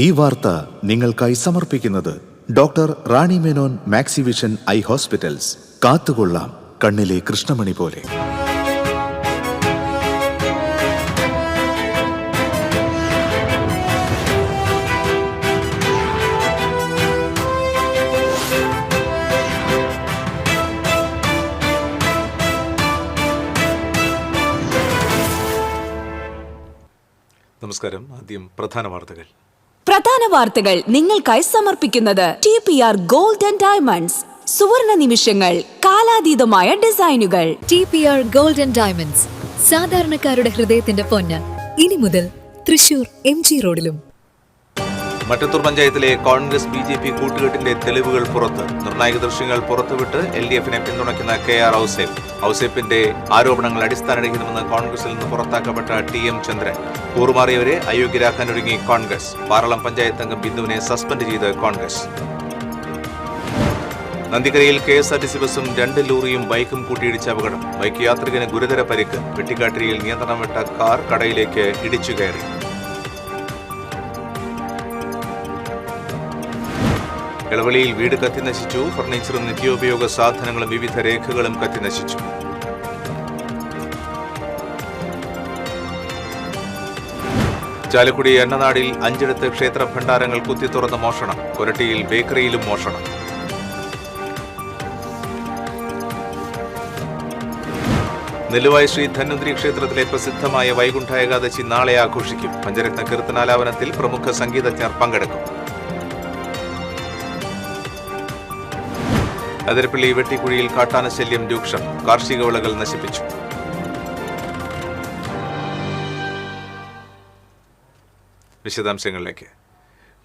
ഈ വാർത്ത നിങ്ങൾക്കായി സമർപ്പിക്കുന്നത് doctor Rani Menon Maxivision I hospitals. കാത്തുകൊള്ളാം കണ്ണിലെ കൃഷ്ണമണി പോലെ. നമസ്കാരം. ആദ്യം പ്രധാന വാർത്തകൾ നിങ്ങൾക്കായി സമർപ്പിക്കുന്നത് TPR ഗോൾഡ് ആൻഡ് ഡയമണ്ട്സ്. സുവർണ നിമിഷങ്ങൾ, കാലാതീതമായ ഡിസൈനുകൾ. TPR ഗോൾഡ് ആൻഡ് ഡയമണ്ട്സ്, സാധാരണക്കാരുടെ ഹൃദയത്തിന്റെ പൊന്ന്. ഇനി മുതൽ തൃശൂർ MG റോഡിലും. മറ്റത്തൂർ പഞ്ചായത്തിലെ കോൺഗ്രസ് BJP കൂട്ടുകെട്ടിന്റെ തെളിവുകൾ പുറത്ത്. നിർണായക ദൃശ്യങ്ങൾ പുറത്തുവിട്ട് LDFനെ പിന്തുണയ്ക്കുന്ന KR ഔസേപ്പിന്റെ ആരോപണങ്ങൾ അടിസ്ഥാനരഹിതമെന്ന് കോൺഗ്രസിൽ നിന്ന് പുറത്താക്കപ്പെട്ട TM ചന്ദ്രൻ. കൂറുമാറിയവരെ അയോഗ്യരാക്കാനൊരുങ്ങി കോൺഗ്രസ്. പാറളം പഞ്ചായത്ത് അംഗം ബിന്ദുവിനെ സസ്പെൻഡ് ചെയ്ത് കോൺഗ്രസ്. നന്ദിക്കരയിൽ KSRTC ബസും 2 ലോറിയും ബൈക്കും കൂട്ടിയിടിച്ച അപകടം. ബൈക്ക് യാത്രികന് ഗുരുതര പരിക്ക്. വെട്ടിക്കാട്ടിരിയിൽ നിയന്ത്രണം വിട്ട കാർ കടയിലേക്ക് ഇടിച്ചു കയറി. ഇളവള്ളിയിൽ വീട് കത്തിനശിച്ചു. ഫർണിച്ചറും നിത്യോപയോഗ സാധനങ്ങളും വിവിധ രേഖകളും കത്തിനശിച്ചു. ചാലക്കുടി എണ്ണനാടിൽ 5 ക്ഷേത്ര ഭണ്ഡാരങ്ങൾ കുത്തിത്തുറന്ന മോഷണം. കൊരട്ടിയിൽ ബേക്കറിയിലും മോഷണം. നെല്ലുവായി ശ്രീ ധന്വന്തരി ക്ഷേത്രത്തിലെ പ്രസിദ്ധമായ വൈകുണ്ഠ ഏകാദശി നാളെ ആഘോഷിക്കും. പഞ്ചരത്ന കീർത്തനാലാപനത്തിൽ പ്രമുഖ സംഗീതജ്ഞർ പങ്കെടുക്കും. അതിരപ്പള്ളി വെട്ടിക്കുഴിയിൽ കാട്ടാനശല്യം രൂക്ഷം. കാർഷിക വിളകൾ നശിപ്പിച്ചു. വിശദാംശങ്ങളിലേക്ക്.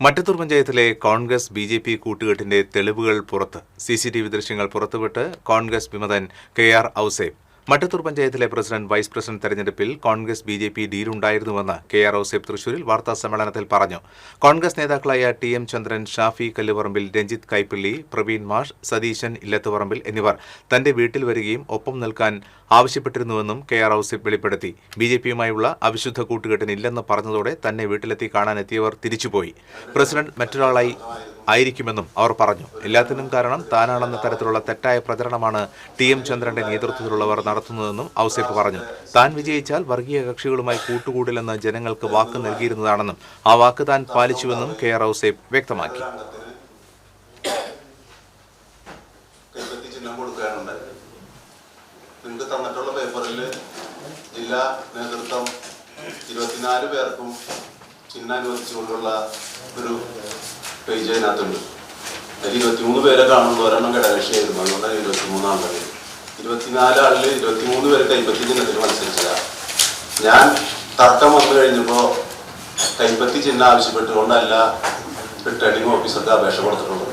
മറ്റത്തൂർ പഞ്ചായത്തിലെ കോൺഗ്രസ് BJP കൂട്ടുകെട്ടിന്റെ തെളിവുകൾ പുറത്ത്. CCTV ദൃശ്യങ്ങൾ പുറത്തുവിട്ട് കോൺഗ്രസ് വിമതൻ KR ഔസേപ്പ്. മറ്റത്തൂർ പഞ്ചായത്തിലെ പ്രസിഡന്റ് വൈസ് പ്രസിഡന്റ് തെരഞ്ഞെടുപ്പിൽ കോൺഗ്രസ് BJP ഡീലുണ്ടായിരുന്നുവെന്ന് KR ഔസേപ്പ് തൃശൂരിൽ വാർത്താ സമ്മേളനത്തിൽ പറഞ്ഞു. കോൺഗ്രസ് നേതാക്കളായ TM ചന്ദ്രൻ, ഷാഫി കല്ലുപറമ്പിൽ, രഞ്ജിത്ത് കൈപ്പിള്ളി, പ്രവീൺ മാഷ്, സതീശൻ ഇല്ലത്തുപറമ്പിൽ എന്നിവർ തന്റെ വീട്ടിൽ വരികയും ഒപ്പം നിൽക്കാൻ ആവശ്യപ്പെട്ടിരുന്നുവെന്നും KR ഔസേപ്പ് വെളിപ്പെടുത്തി. BJPയുമായുള്ള അവിശുദ്ധ കൂട്ടുകെട്ടിനില്ലെന്ന് പറഞ്ഞതോടെ തന്നെ വീട്ടിലെത്തി കാണാനെത്തിയവർ തിരിച്ചുപോയി. പ്രസിഡന്റ് മറ്റൊരാളായി ആയിരിക്കുമെന്നും അവർ പറഞ്ഞു. എല്ലാത്തിനും കാരണം താനാണെന്ന തരത്തിലുള്ള തെറ്റായ പ്രചരണമാണ് TM ചന്ദ്രന്റെ നേതൃത്വത്തിലുള്ളവർ നടത്തുന്നതെന്നും ഔസേപ്പ് പറഞ്ഞു. താൻ വിജയിച്ചാൽ വർഗീയ കക്ഷികളുമായി കൂട്ടുകൂടില്ലെന്ന് ജനങ്ങൾക്ക് വാക്ക് നൽകിയിരുന്നതാണെന്നും ആ വാക്ക് താൻ പാലിച്ചുവെന്നും KR ഔസേപ്പ് വ്യക്തമാക്കി. നിങ്ങൾക്ക് തന്നിട്ടുള്ള പേപ്പറിൽ ജില്ലാ നേതൃത്വം 24 പേർക്കും ചിഹ്നം അനുവദിച്ചുകൊണ്ടുള്ള ഒരു പേജ് അതിനകത്തുണ്ട്. അതിൽ 23 പേരെ കാണുമ്പോൾ ഒരെണ്ണം ഘടകകക്ഷിയായിരുന്നു. അതുകൊണ്ടാണ് 23 ആളുകൾ. 24 ആളിൽ 23 പേര് കൈപ്പത്തി ചിഹ്നത്തിൽ മത്സരിച്ചതാണ്. ഞാൻ തർക്കം വന്നു കഴിഞ്ഞപ്പോൾ കൈപ്പത്തി ചിഹ്നം ആവശ്യപ്പെട്ടുകൊണ്ടല്ല റിട്ടേണിംഗ് ഓഫീസർക്ക് അപേക്ഷ കൊടുത്തിട്ടുള്ളത്,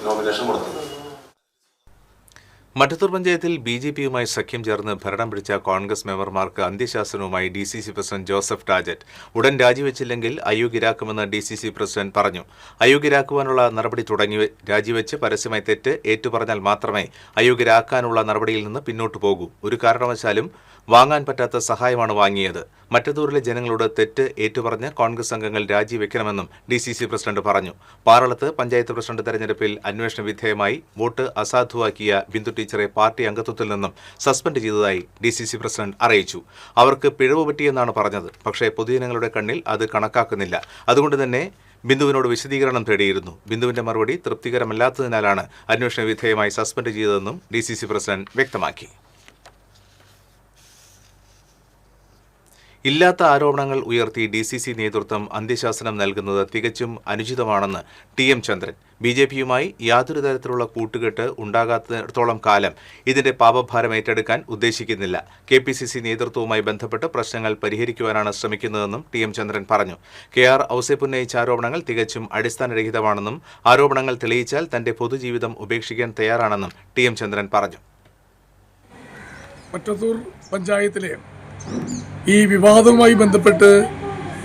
നോമിനേഷൻ കൊടുത്തത്. മറ്റത്തൂർ പഞ്ചായത്തിൽ BJPയുമായി സഖ്യം ചേർന്ന് ഭരണം പിടിച്ച കോൺഗ്രസ് മെമ്പർമാർക്ക് അന്ത്യശാസനവുമായി DCC പ്രസിഡന്റ് ജോസഫ് ടാജറ്റ്. ഉടൻ രാജിവെച്ചില്ലെങ്കിൽ അയോഗ്യരാക്കുമെന്ന് DCC പ്രസിഡന്റ് പറഞ്ഞു. അയോഗ്യരാക്കുവാനുള്ള നടപടി തുടങ്ങി. രാജിവെച്ച് പരസ്യമായി തെറ്റ് ഏറ്റുപറഞ്ഞാൽ മാത്രമേ അയോഗ്യരാക്കാനുള്ള നടപടിയിൽ നിന്ന് പിന്നോട്ടു പോകൂ. ഒരു കാരണവശാലും വാങ്ങാൻ പറ്റാത്ത സഹായമാണ് വാങ്ങിയത്. മറ്റത്തൂരിലെ ജനങ്ങളോട് തെറ്റ് ഏറ്റുപറഞ്ഞ് കോൺഗ്രസ് അംഗങ്ങൾ രാജിവെക്കണമെന്നും DCC പ്രസിഡന്റ് പറഞ്ഞു. പാറളത്ത് പഞ്ചായത്ത് പ്രസിഡന്റ് തെരഞ്ഞെടുപ്പിൽ അന്വേഷണ വിധേയമായി വോട്ട് അസാധുവാക്കിയ ബിന്ദു ടീച്ചറെ പാർട്ടി അംഗത്വത്തിൽ നിന്നും സസ്പെൻഡ് ചെയ്തതായി DCC പ്രസിഡന്റ് അറിയിച്ചു. അവർക്ക് പിഴവ് പറ്റിയെന്നാണ് പറഞ്ഞത്. പക്ഷേ പൊതുജനങ്ങളുടെ കണ്ണിൽ അത് കണക്കാക്കുന്നില്ല. അതുകൊണ്ട് തന്നെ ബിന്ദുവിനോട് വിശദീകരണം തേടിയിരുന്നു. ബിന്ദുവിന്റെ മറുപടി തൃപ്തികരമല്ലാത്തതിനാലാണ് അന്വേഷണ വിധേയമായി സസ്പെൻഡ് ചെയ്തതെന്നും DCC പ്രസിഡന്റ് വ്യക്തമാക്കി. ഇല്ലാത്ത ആരോപണങ്ങൾ ഉയർത്തി DCC നേതൃത്വം അന്ത്യശാസനം നൽകുന്നത് തികച്ചും അനുചിതമാണെന്ന് TM ചന്ദ്രൻ. BJPയുമായി യാതൊരു തരത്തിലുള്ള കൂട്ടുകെട്ട് ഉണ്ടാകാത്തിടത്തോളം കാലം ഇതിന്റെ പാപഭാരം ഏറ്റെടുക്കാൻ ഉദ്ദേശിക്കുന്നില്ല. KPCC നേതൃത്വവുമായി ബന്ധപ്പെട്ട് പ്രശ്നങ്ങൾ പരിഹരിക്കുവാനാണ് ശ്രമിക്കുന്നതെന്നും TM ചന്ദ്രൻ പറഞ്ഞു. KR ഔസേപ്പ് ഉന്നയിച്ച ആരോപണങ്ങൾ തികച്ചും അടിസ്ഥാനരഹിതമാണെന്നും ആരോപണങ്ങൾ തെളിയിച്ചാൽ തന്റെ പൊതുജീവിതം ഉപേക്ഷിക്കാൻ തയ്യാറാണെന്നും TM ചന്ദ്രൻ പറഞ്ഞു. മറ്റത്തൂർ പഞ്ചായത്തിലെ ഈ വിവാദവുമായി ബന്ധപ്പെട്ട്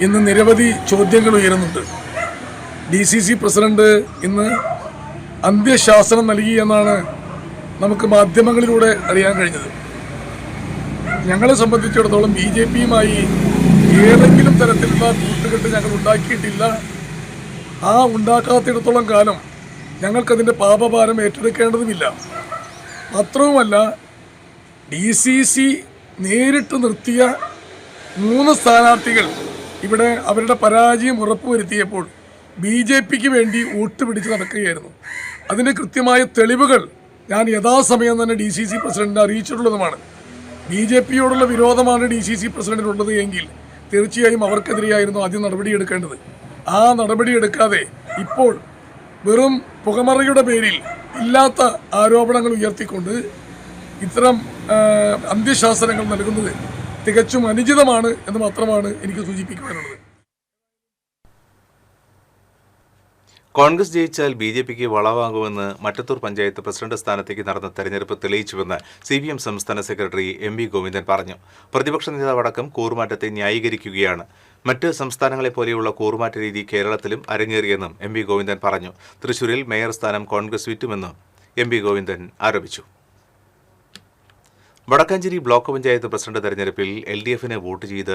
ഇന്ന് നിരവധി ചോദ്യങ്ങൾ ഉയരുന്നുണ്ട്. DCC പ്രസിഡന്റ് ഇന്ന് അന്ത്യശാസനം നൽകി എന്നാണ് നമുക്ക് മാധ്യമങ്ങളിലൂടെ അറിയാൻ കഴിഞ്ഞത്. ഞങ്ങളെ സംബന്ധിച്ചിടത്തോളം BJPയുമായി ഏതെങ്കിലും തരത്തിലുള്ള കൂട്ടുകെട്ട് ഞങ്ങൾ ഉണ്ടാക്കിയിട്ടില്ല ആ ഉണ്ടാക്കാത്തിടത്തോളം കാലം ഞങ്ങൾക്കതിൻ്റെ പാപഭാരം ഏറ്റെടുക്കേണ്ടതുമില്ല. മാത്രവുമല്ല, DCC നേരിട്ട് നിർത്തിയ 3 സ്ഥാനാർത്ഥികൾ ഇവിടെ അവരുടെ പരാജയം ഉറപ്പുവരുത്തിയപ്പോൾ BJPക്ക് വേണ്ടി വോട്ട് പിടിച്ച് നടക്കുകയായിരുന്നു. അതിൻ്റെ കൃത്യമായ തെളിവുകൾ ഞാൻ യഥാസമയം തന്നെ DCC പ്രസിഡന്റിനെ അറിയിച്ചിട്ടുള്ളതുമാണ്. BJPയോടുള്ള വിരോധമാണ് DCC പ്രസിഡന്റിനുള്ളത് എങ്കിൽ തീർച്ചയായും അവർക്കെതിരെയായിരുന്നു ആദ്യം നടപടിയെടുക്കേണ്ടത്. ആ നടപടിയെടുക്കാതെ ഇപ്പോൾ വെറും പുകമറയുടെ പേരിൽ ഇല്ലാത്ത ആരോപണങ്ങൾ ഉയർത്തിക്കൊണ്ട് ഇത്തരം അന്ത്യശാസനങ്ങൾ നൽകുന്നത് തികച്ചും അനുചിതമാണ് എന്ന് മാത്രമാണ് എനിക്ക് സൂചിപ്പിക്കുവാനുള്ളത്. കോൺഗ്രസ് ജയിച്ചാൽ BJPക്ക് വളവാകുമെന്ന് മറ്റത്തൂർ പഞ്ചായത്ത് പ്രസിഡന്റ് സ്ഥാനത്തേക്ക് നടന്ന തെരഞ്ഞെടുപ്പ് തെളിയിച്ചുവെന്ന് CPM സംസ്ഥാന സെക്രട്ടറി MV ഗോവിന്ദൻ പറഞ്ഞു. പ്രതിപക്ഷ നേതാവടക്കം കൂറുമാറ്റത്തെ ന്യായീകരിക്കുകയാണ്. മറ്റ് സംസ്ഥാനങ്ങളെ പോലെയുള്ള കൂറുമാറ്റ രീതി കേരളത്തിലും അരങ്ങേറിയെന്നും MV ഗോവിന്ദൻ പറഞ്ഞു. തൃശൂരിൽ മേയർ സ്ഥാനം കോൺഗ്രസ് വിറ്റുമെന്നും MV ഗോവിന്ദൻ ആരോപിച്ചു. വടക്കാഞ്ചേരി ബ്ലോക്ക് പഞ്ചായത്ത് പ്രസിഡന്റ് തെരഞ്ഞെടുപ്പിൽ LDFന് വോട്ട് ചെയ്ത്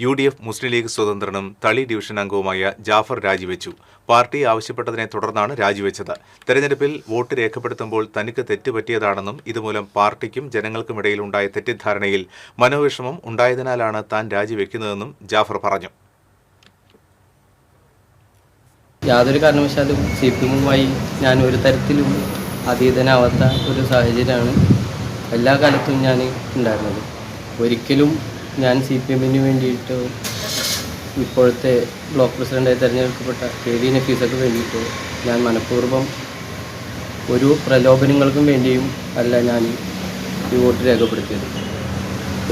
UDF മുസ്ലിം ലീഗ് സ്വതന്ത്രനും തളി ഡിവിഷൻ അംഗവുമായ ജാഫർ രാജിവെച്ചു. പാർട്ടി ആവശ്യപ്പെട്ടതിനെ തുടർന്നാണ് രാജിവെച്ചത്. തെരഞ്ഞെടുപ്പിൽ വോട്ട് രേഖപ്പെടുത്തുമ്പോൾ തനിക്ക് തെറ്റുപറ്റിയതാണെന്നും ഇതുമൂലം പാർട്ടിക്കും ജനങ്ങൾക്കുമിടയിൽ ഉണ്ടായ തെറ്റിദ്ധാരണയിൽ മനോവിഷമം ഉണ്ടായതിനാലാണ് താൻ രാജിവെക്കുന്നതെന്നും ജാഫർ പറഞ്ഞു. യാതൊരു കാരണവശാലും CPM-മായി ഞാൻ ഒരു തരത്തിലും അതീതനാവാത്ത ഒരു സാഹചര്യമാണ് എല്ലാ കാലത്തും ഞാൻ ഉണ്ടായിരുന്നത്. ഒരിക്കലും ഞാൻ CPM-ന് വേണ്ടിയിട്ട് ഇപ്പോഴത്തെ ബ്ലോക്ക് പ്രസിഡൻ്റായി തിരഞ്ഞെടുക്കപ്പെട്ട KV നഫീസക്ക് വേണ്ടിയിട്ട് ഞാൻ മനഃപൂർവ്വം ഒരു പ്രലോഭനങ്ങൾക്കും വേണ്ടിയും അല്ല ഞാൻ ഈ വോട്ട് രേഖപ്പെടുത്തിയത്.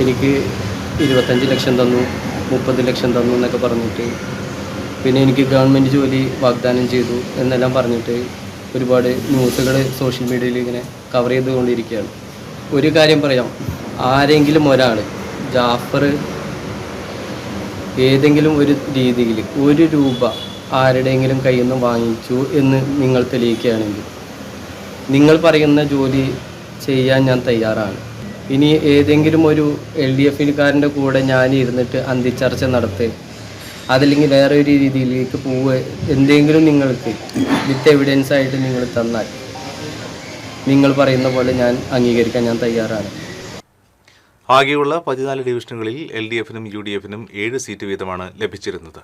എനിക്ക് 25 ലക്ഷം തന്നു, 30 ലക്ഷം തന്നു എന്നൊക്കെ പറഞ്ഞിട്ട്, പിന്നെ എനിക്ക് ഗവൺമെൻറ് ജോലി വാഗ്ദാനം ചെയ്തു എന്നെല്ലാം പറഞ്ഞിട്ട് ഒരുപാട് ന്യൂസുകൾ സോഷ്യൽ മീഡിയയിൽ ഇങ്ങനെ കവർ ചെയ്തുകൊണ്ടിരിക്കുകയാണ്. ഒരു കാര്യം പറയാം, ആരെങ്കിലും ഒരാൾ ജാഫർ ഏതെങ്കിലും ഒരു രീതിയിൽ 1 രൂപ ആരുടെയെങ്കിലും കയ്യിൽ നിന്ന് വാങ്ങിച്ചു എന്ന് നിങ്ങൾ തെളിയിക്കുകയാണെങ്കിൽ നിങ്ങൾ പറയുന്ന ജോലി ചെയ്യാൻ ഞാൻ തയ്യാറാണ്. ഇനി ഏതെങ്കിലും ഒരു LDF-കാരൻ്റെ കൂടെ ഞാൻ ഇരുന്നിട്ട് അന്തിച്ചർച്ച നടത്തി അതല്ലെങ്കിൽ വേറെ ഒരു രീതിയിലേക്ക് പോവുക എന്തെങ്കിലും നിങ്ങൾക്ക് വിത്ത് എവിഡൻസ് ആയിട്ട് നിങ്ങൾ തന്നാൽ നിങ്ങൾ പറയുന്ന പോലെ ഞാൻ അംഗീകരിക്കാൻ ഞാൻ തയ്യാറാണ്. ആകെയുള്ള 14 ഡിവിഷനുകളിൽ LDFനും UDFനും 7 സീറ്റ് വീതമാണ് ലഭിച്ചിരുന്നത്.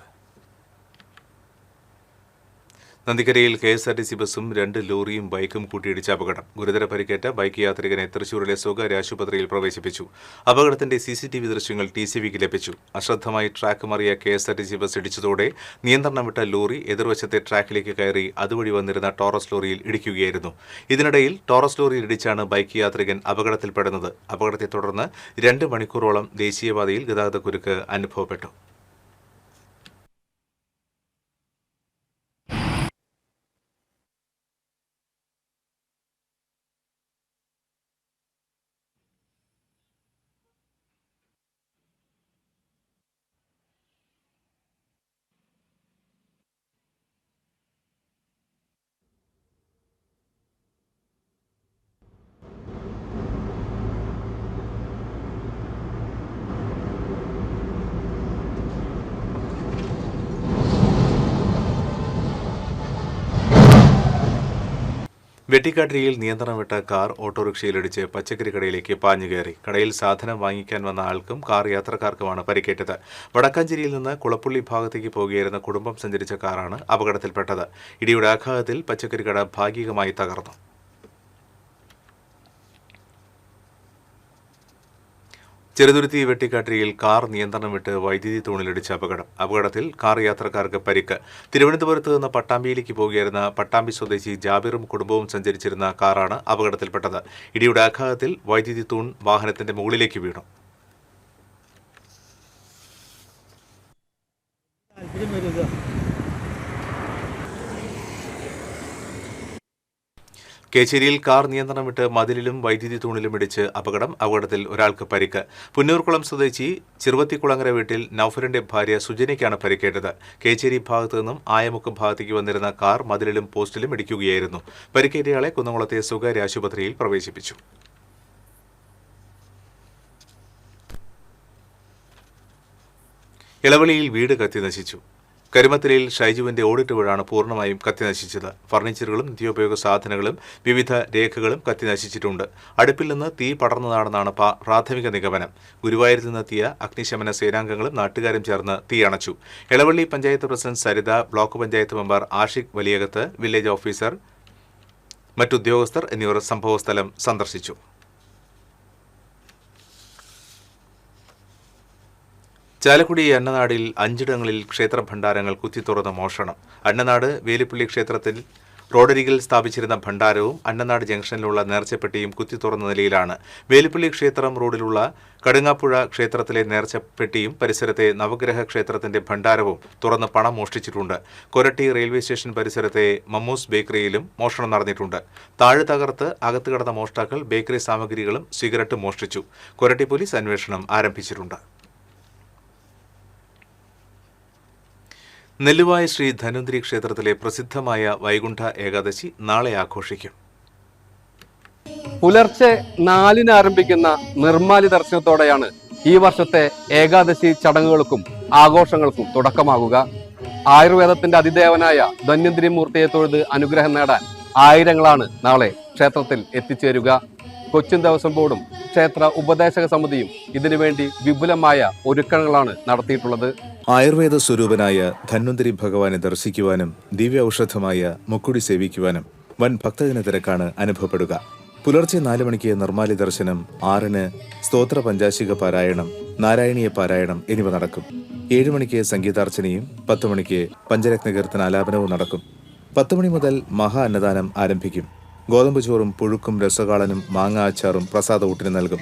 നന്ദിക്കരയിൽ KSRTC ബസും 2 ലോറിയും ബൈക്കും കൂട്ടിയിടിച്ച അപകടം. ഗുരുതര പരിക്കേറ്റ ബൈക്ക് യാത്രികനെ തൃശൂരിലെ സ്വകാര്യ ആശുപത്രിയിൽ പ്രവേശിപ്പിച്ചു. അപകടത്തിന്റെ CCTV ദൃശ്യങ്ങൾ TCVക്ക് ലഭിച്ചു. അശ്രദ്ധമായി ട്രാക്ക് മറിയ KSRTC ബസ് ഇടിച്ചതോടെ നിയന്ത്രണം വിട്ട ലോറി എതിർവശത്തെ ട്രാക്കിലേക്ക് കയറി അതുവഴി വന്നിരുന്ന ടോറസ് ലോറിയിൽ ഇടിക്കുകയായിരുന്നു. ഇതിനിടയിൽ ടോറസ് ലോറിയിൽ ഇടിച്ചാണ് ബൈക്ക് യാത്രികൻ അപകടത്തിൽപ്പെടുന്നത്. അപകടത്തെ തുടർന്ന് 2 മണിക്കൂറോളം ദേശീയപാതയിൽ ഗതാഗതക്കുരുക്ക് അനുഭവപ്പെട്ടു. വെട്ടിക്കാട്ടിരിയിൽ നിയന്ത്രണം വിട്ട കാർ ഓട്ടോറിക്ഷയിലിടിച്ച് പച്ചക്കറി കടയിലേക്ക് പാഞ്ഞുകയറി. കടയിൽ സാധനം വാങ്ങിക്കാൻ വന്ന ആൾക്കും കാർ യാത്രക്കാർക്കുമാണ് പരിക്കേറ്റത്. വടക്കാഞ്ചേരിയിൽ നിന്ന് കുളപ്പുള്ളി ഭാഗത്തേക്ക് പോകുകയായിരുന്ന കുടുംബം സഞ്ചരിച്ച കാറാണ് അപകടത്തിൽപ്പെട്ടത്. ഇടിയുടെ ആഘാതത്തിൽ പച്ചക്കറി കട ഭാഗികമായി തകർന്നു. ചെറുതുരുത്തി വെട്ടിക്കാട്ടിരിയിൽ കാർ നിയന്ത്രണം വിട്ട് വൈദ്യുതി തൂണിലിടിച്ച അപകടത്തിൽ കാർ യാത്രക്കാർക്ക് പരിക്ക്. തിരുവനന്തപുരത്ത് നിന്ന് പട്ടാമ്പിയിലേക്ക് പോകുകയായിരുന്ന പട്ടാമ്പി സ്വദേശി ജാബിറും കുടുംബവും സഞ്ചരിച്ചിരുന്ന കാറാണ് അപകടത്തിൽപ്പെട്ടത്. ഇടിയുടെ ആഘാതത്തിൽ വൈദ്യുതി തൂൺ വാഹനത്തിന്റെ മുകളിലേക്ക് വീണു. കേച്ചേരിയിൽ കാർ നിയന്ത്രണം വിട്ട് മതിലിലും വൈദ്യുതി തൂണിലും ഇടിച്ച് അപകടത്തിൽ ഒരാൾക്ക് പരിക്ക്. പുന്നൂർക്കുളം സ്വദേശി ചെറുവത്തിക്കുളങ്ങര വീട്ടിൽ നൌഫറിന്റെ ഭാര്യ സുജനയ്ക്കാണ് പരിക്കേറ്റത്. കേച്ചേരി ഭാഗത്തു നിന്നും ആയമുക്ക് ഭാഗത്തേക്ക് വന്നിരുന്ന കാർ മതിലിലും പോസ്റ്റിലും ഇടിക്കുകയായിരുന്നു. പരിക്കേറ്റയാളെ കുന്നംകുളത്തെ സ്വകാര്യ ആശുപത്രിയിൽ പ്രവേശിപ്പിച്ചു. ഇളവള്ളിയിൽ വീട് കത്തി നശിച്ചു. കരുമത്തിലയിൽ ഷൈജുവിന്റെ ഓഡിറ്റ് വീടാണ് പൂർണ്ണമായും കത്തിനശിച്ചത്. ഫർണിച്ചറുകളും നിത്യോപയോഗ സാധനങ്ങളും വിവിധ രേഖകളും കത്തിനശിച്ചിട്ടുണ്ട്. അടുപ്പിൽ നിന്ന് തീ പടർന്നതാണെന്നാണ് പ്രാഥമിക നിഗമനം. ഗുരുവായൂരിൽ നിന്നെത്തിയ അഗ്നിശമന സേനാംഗങ്ങളും നാട്ടുകാരും ചേർന്ന് തീയണച്ചു. Elavally panchayat president Saritha, block panchayat member Ashiq Valiyakath, village officer, മറ്റുദ്യോഗസ്ഥർ എന്നിവർ സംഭവസ്ഥലം സന്ദർശിച്ചു. ചാലക്കുടി അന്നനാടിൽ 5ഇടങ്ങളിൽ ക്ഷേത്രഭണ്ഡാരങ്ങൾ കുത്തിത്തുറന്ന മോഷണം. അന്നനാട് വേലിപ്പള്ളി ക്ഷേത്രത്തിൽ റോഡരികിൽ സ്ഥാപിച്ചിരുന്ന ഭണ്ഡാരവും അന്നനാട് ജംഗ്ഷനിലുള്ള നേർച്ചപ്പെട്ടിയും കുത്തിത്തുറന്ന നിലയിലാണ്. വേലിപ്പള്ളി ക്ഷേത്രം റോഡിലുള്ള കടുങ്ങാപ്പുഴ ക്ഷേത്രത്തിലെ നേർച്ചപ്പെട്ടിയും പരിസരത്തെ നവഗ്രഹ ക്ഷേത്രത്തിന്റെ ഭണ്ഡാരവും തുറന്ന് പണം മോഷ്ടിച്ചിട്ടുണ്ട്. കൊരട്ടി റെയിൽവേ സ്റ്റേഷൻ പരിസരത്തെ മമ്മൂസ് ബേക്കറിയിലും മോഷണം നടന്നിട്ടുണ്ട്. താഴ് തകർത്ത് അകത്ത് കടന്ന മോഷ്ടാക്കൾ ബേക്കറി സാമഗ്രികളും സിഗരറ്റും മോഷ്ടിച്ചു. കൊരട്ടി പോലീസ് അന്വേഷണം ആരംഭിച്ചിട്ടുണ്ട്. നെല്ലുവായ ശ്രീ ധന്വന്തരി ക്ഷേത്രത്തിലെ പ്രസിദ്ധമായ വൈകുണ്ഠ ഏകാദശി നാളെ ആഘോഷിക്കും. പുലർച്ചെ 4-ന് ആരംഭിക്കുന്ന നിർമ്മാല്യ ദർശനത്തോടെയാണ് ഈ വർഷത്തെ ഏകാദശി ചടങ്ങുകൾക്കും ആഘോഷങ്ങൾക്കും തുടക്കമാകുക. ആയുർവേദത്തിന്റെ അതിദേവനായ ധന്വന്തരി മൂർത്തിയെ തൊഴുത് അനുഗ്രഹം നേടാൻ ആയിരങ്ങളാണ് നാളെ ക്ഷേത്രത്തിൽ എത്തിച്ചേരുക. കൊച്ചിൻ ദേവസ്വം ബോർഡും ക്ഷേത്ര ഉപദേശക സമിതിയും ഇതിനുവേണ്ടി വിപുലമായ ഒരുക്കങ്ങളാണ് നടത്തിയിട്ടുള്ളത്. ആയുർവേദ സ്വരൂപനായ ധന്വന്തരി ഭഗവാനെ ദർശിക്കുവാനും ദിവ്യ ഔഷധമായ മുക്കുടി സേവിക്കുവാനും വൻ ഭക്തജന തിരക്കാണ് അനുഭവപ്പെടുക. പുലർച്ചെ 4 മണിക്ക് നിർമ്മാല്യ ദർശനം, 6-ന് സ്തോത്ര പഞ്ചാശിക പാരായണം, നാരായണീയ പാരായണം എന്നിവ നടക്കും. 7 മണിക്ക് സംഗീതാർച്ചനയും 10 മണിക്ക് പഞ്ചരത്നകീർത്തന ആലാപനവും നടക്കും. 10 മണി മുതൽ മഹാ അന്നദാനം ആരംഭിക്കും. ഗോതമ്പ് ചോറും പുഴുക്കും രസകാളനും മാങ്ങ അച്ചാറും പ്രസാദ ഊട്ടിന് നൽകും.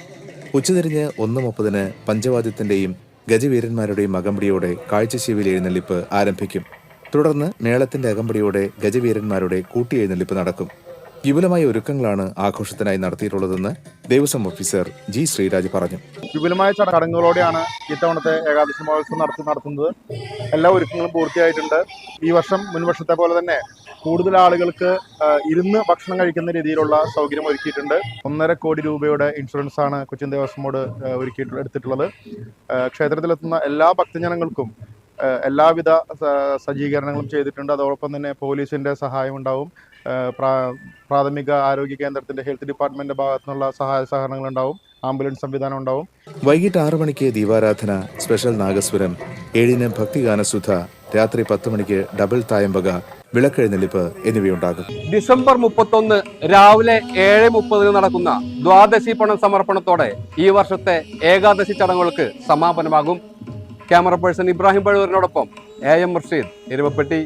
ഉച്ചതിരിഞ്ഞ് 1:30-ന് പഞ്ചവാദ്യത്തിന്റെയും ഗജവീരന്മാരുടെയും അകമ്പടിയോടെ കാഴ്ചശീവിൽ എഴുന്നള്ളിപ്പ് ആരംഭിക്കും. തുടർന്ന് മേളത്തിന്റെ അകമ്പടിയോടെ ഗജവീരന്മാരുടെ കൂട്ടിയെഴുന്നള്ളിപ്പ് നടക്കും. വിപുലമായ ഒരുക്കങ്ങളാണ് ആഘോഷത്തിനായി നടത്തിയിട്ടുള്ളതെന്ന് ദേവസ്വം ഓഫീസർ ജി ശ്രീരാജ് പറഞ്ഞു. വിപുലമായ ചടങ്ങുകളോടെയാണ് ഇത്തവണത്തെ ഏകാദശി മഹോത്സവം നടത്തുന്നത്. എല്ലാ ഒരുക്കങ്ങളും പൂർത്തിയായിട്ടുണ്ട്. ഈ വർഷം മുൻവർഷത്തെ പോലെ തന്നെ കൂടുതൽ ആളുകൾക്ക് ഇരുന്ന് ഭക്ഷണം കഴിക്കുന്ന രീതിയിലുള്ള സൗകര്യം ഒരുക്കിയിട്ടുണ്ട്. 1.5 കോടി രൂപയുടെ ഇൻഷുറൻസ് ആണ് കൊച്ചിൻ ദേവസ്വം ബോർഡ് എടുത്തിട്ടുള്ളത്. ക്ഷേത്രത്തിലെത്തുന്ന എല്ലാ ഭക്തജനങ്ങൾക്കും എല്ലാവിധ സജ്ജീകരണങ്ങളും ചെയ്തിട്ടുണ്ട്. അതോടൊപ്പം തന്നെ പോലീസിന്റെ സഹായം ഉണ്ടാവും. പ്രാഥമിക ആരോഗ്യ കേന്ദ്രത്തിന്റെ ഹെൽത്ത് ഡിപ്പാർട്ട്മെന്റിന്റെ ഭാഗത്തു നിന്നുള്ള സഹായ സഹകരണങ്ങൾ ഉണ്ടാവും. ആംബുലൻസ് സംവിധാനം ഉണ്ടാവും. വൈകിട്ട് 6 മണിക്ക് ദീപാരാധന, സ്പെഷ്യൽ നാഗസ്വരം, 7-ന് ഭക്തിഗാനസുധ, രാത്രി 10 മണിക്ക് ഡബിൾ തായമ്പക, വിളക്കെഴുന്നള്ളിപ്പ് എന്നിവയുണ്ടാകും. ഡിസംബർ 31 രാവിലെ 7:30-ന് നടക്കുന്ന ദ്വാദശി പണം സമർപ്പണത്തോടെ ഈ വർഷത്തെ ഏകാദശി ചടങ്ങുകൾക്ക് സമാപനമാകും. ക്യാമറ പേഴ്സൺ ഇബ്രാഹിം പഴുവൂരിനോടൊപ്പം AM റഷീദ്, എരുമപ്പെട്ടി.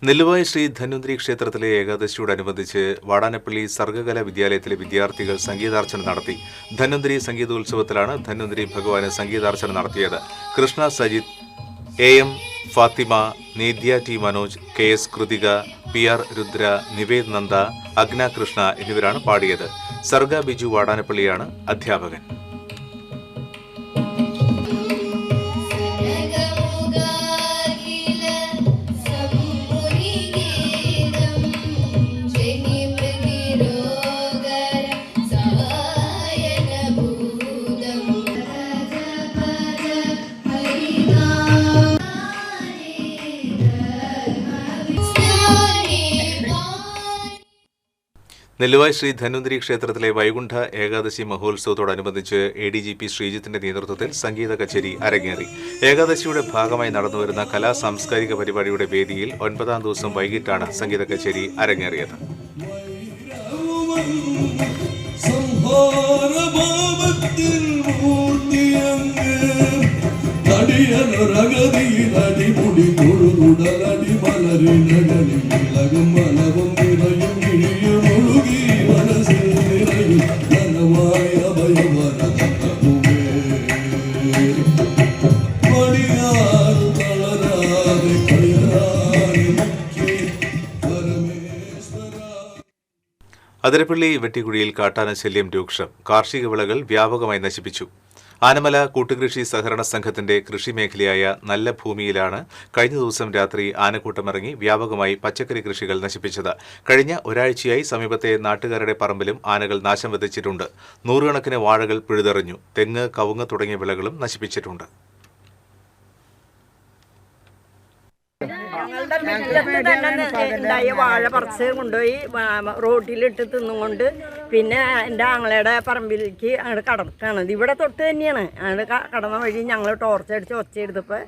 നെല്ലുവായ ശ്രീ ധന്വന്തരി ക്ഷേത്രത്തിലെ ഏകാദശിയോടനുബന്ധിച്ച് വാടാനപ്പള്ളി സർഗകല വിദ്യാലയത്തിലെ വിദ്യാർത്ഥികൾ സംഗീതാർച്ചന നടത്തി. ധന്വന്തരി സംഗീതോത്സവത്തിലാണ് ധന്വന്തരി ഭഗവാന് സംഗീതാർച്ചന നടത്തിയത്. Krishna Sajith, AM Fathima, Nedya T Manoj, KS Krithika, PR Rudra, Nived Nanda, Agna Krishna എന്നിവരാണ് പാടിയത്. സർഗ ബിജു വാടാനപ്പള്ളിയാണ് അധ്യാപകൻ. നെല്ലുവായ ശ്രീ ധന്വന്തരി ക്ഷേത്രത്തിലെ വൈകുണ്ഠ ഏകാദശി മഹോത്സവത്തോടനുബന്ധിച്ച് ADGP ശ്രീജിത്തിന്റെ നേതൃത്വത്തിൽ സംഗീത കച്ചേരി അരങ്ങേറി. ഏകാദശിയുടെ ഭാഗമായി നടന്നുവരുന്ന കലാ സാംസ്കാരിക പരിപാടിയുടെ വേദിയിൽ 9-ാം ദിവസം വൈകിട്ടാണ് സംഗീത കച്ചേരി അരങ്ങേറിയത്. അതിരപ്പള്ളി വെട്ടിക്കുഴിയിൽ കാട്ടാന ശല്യം രൂക്ഷം. കാർഷിക വിളകൾ വ്യാപകമായി നശിപ്പിച്ചു. ആനമല കൂട്ടുകൃഷി സഹകരണ സംഘത്തിന്റെ കൃഷിമേഖലയായ നല്ല ഭൂമിയിലാണ് കഴിഞ്ഞ ദിവസം രാത്രി ആനക്കൂട്ടമിറങ്ങി വ്യാപകമായി പച്ചക്കറി കൃഷികൾ നശിപ്പിച്ചത്. കഴിഞ്ഞ ഒരാഴ്ചയായി സമീപത്തെ നാട്ടുകാരുടെ പറമ്പിലും ആനകൾ നാശം വിതച്ചിട്ടുണ്ട്. 100 കണക്കിന് വാഴകൾ പിഴുതെറിഞ്ഞു. തെങ്ങ്, കവുങ്ങ് തുടങ്ങിയ വിളകളും നശിപ്പിച്ചിട്ടുണ്ട്. ഞങ്ങളുടെ മുറ്റത്ത് തന്നെ ഉണ്ടായ വാഴ പറിച്ച് കൊണ്ടുപോയി റോട്ടിലിട്ട് തിന്നുകൊണ്ട് പിന്നെ എൻ്റെ ആങ്ങളയുടെ പറമ്പിലേക്ക് അങ്ങോട്ട് കടക്കാണ്. ഇവിടെ തൊട്ട് തന്നെയാണ്. അങ്ങോട്ട് കടന്ന വഴി ഞങ്ങൾ ടോർച്ചടിച്ച് ഒച്ചയെടുത്തപ്പോൾ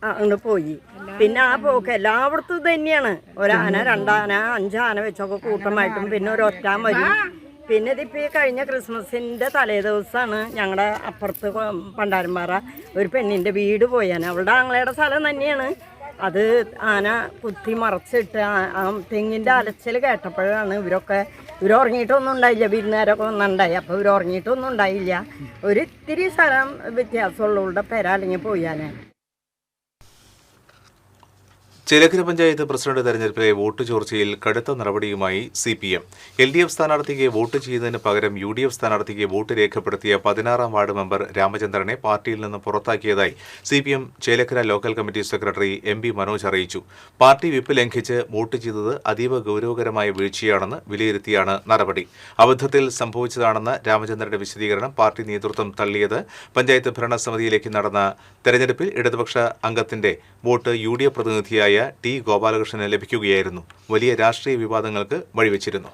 അങ്ങോട്ട് പോയി. പിന്നെ ആ പോക്ക് എല്ലായിടത്തും ഇത് തന്നെയാണ്. ഒരാന, 2 ആന, 5 ആന വെച്ചൊക്കെ കൂട്ടമായിട്ടും പിന്നെ ഒരു ഒറ്റാൻ വരും. പിന്നെ ഇതിപ്പോൾ ഈ കഴിഞ്ഞ ക്രിസ്മസിൻ്റെ തലേദിവസമാണ് ഞങ്ങളുടെ അപ്പുറത്ത് പണ്ടാരമ്പാറ ഒരു പെണ്ണിൻ്റെ വീട് പോയാൻ. അവളുടെ ആങ്ങളയുടെ സ്ഥലം തന്നെയാണ്. അത് ആന കുത്തി മറച്ചിട്ട് ആ തെങ്ങിൻ്റെ അലച്ചിൽ കേട്ടപ്പോഴാണ് ഇവർ ഉറങ്ങിയിട്ടൊന്നും ഉണ്ടായില്ല. വിരുന്നുകാരൊക്കെ ഒന്നുണ്ടായി. അപ്പോൾ ഇവർ ഉറങ്ങിയിട്ടൊന്നും ഉണ്ടായില്ല. ഒരിത്തിരി സ്ഥലം വ്യത്യാസമുള്ളവരുടെ പെര അല്ലെങ്കിൽ പോയാനേ. ചേലക്കര പഞ്ചായത്ത് പ്രസിഡന്റ് തെരഞ്ഞെടുപ്പിലെ വോട്ട് ചോർച്ചയിൽ കടുത്ത നടപടിയുമായി CPM. LDF സ്ഥാനാർത്ഥിക്ക് വോട്ട് ചെയ്യുന്നതിന് പകരം UDF സ്ഥാനാർത്ഥിക്ക് വോട്ട് രേഖപ്പെടുത്തിയ 16-ാം വാർഡ് മെമ്പർ രാമചന്ദ്രനെ പാർട്ടിയിൽ നിന്ന് പുറത്താക്കിയതായി CPM Chelakkara local committee secretary MB Manoj അറിയിച്ചു. പാർട്ടി വിപ്പ് ലംഘിച്ച് വോട്ട് ചെയ്തത് അതീവ ഗൌരവകരമായ വീഴ്ചയാണെന്ന് വിലയിരുത്തിയാണ് നടപടി. അബദ്ധത്തിൽ സംഭവിച്ചതാണെന്ന രാമചന്ദ്രന്റെ വിശദീകരണം പാർട്ടി നേതൃത്വം തള്ളിയത്. പഞ്ചായത്ത് ഭരണസമിതിയിലേക്ക് നടന്ന തെരഞ്ഞെടുപ്പിൽ ഇടതുപക്ഷ അംഗത്തിന്റെ വോട്ട് UDF പ്രതിനിധിയായ T ഗോപാലകൃഷ്ണന് ലഭിക്കുകയായിരുന്നു. വലിയ രാഷ്ട്രീയ വിവാദങ്ങൾക്ക് വഴിവെച്ചിരുന്നു.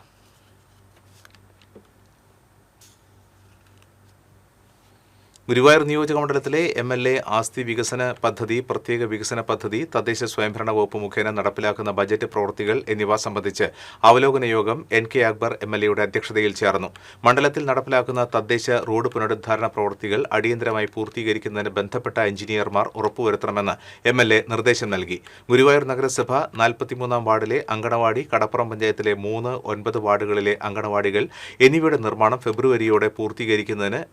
ഗുരുവായൂർ നിയോജകമണ്ഡലത്തിലെ MLA ആസ്തി വികസന പദ്ധതി, പ്രത്യേക വികസന പദ്ധതി, തദ്ദേശ സ്വയംഭരണ വകുപ്പ് മുഖേന നടപ്പിലാക്കുന്ന ബജറ്റ് പ്രവൃത്തികൾ എന്നിവ സംബന്ധിച്ച് അവലോകന യോഗം NK അക്ബർ MLAയുടെ അധ്യക്ഷതയിൽ ചേർന്നു. മണ്ഡലത്തിൽ നടപ്പിലാക്കുന്ന തദ്ദേശ റോഡ് പുനരുദ്ധാരണ പ്രവൃത്തികൾ അടിയന്തരമായി പൂർത്തീകരിക്കുന്നതിന് ബന്ധപ്പെട്ട എഞ്ചിനീയർമാർ ഉറപ്പുവരുത്തണമെന്ന് MLA നിർദ്ദേശം നൽകി. ഗുരുവായൂർ നഗരസഭ 43-ാം വാർഡിലെ അങ്കണവാടി, കടപ്പുറം പഞ്ചായത്തിലെ 3, 9 വാർഡുകളിലെ അങ്കണവാടികൾ എന്നിവയുടെ നിർമ്മാണം ഫെബ്രുവരിയോടെ പൂർത്തീകരിക്കുന്നതിന്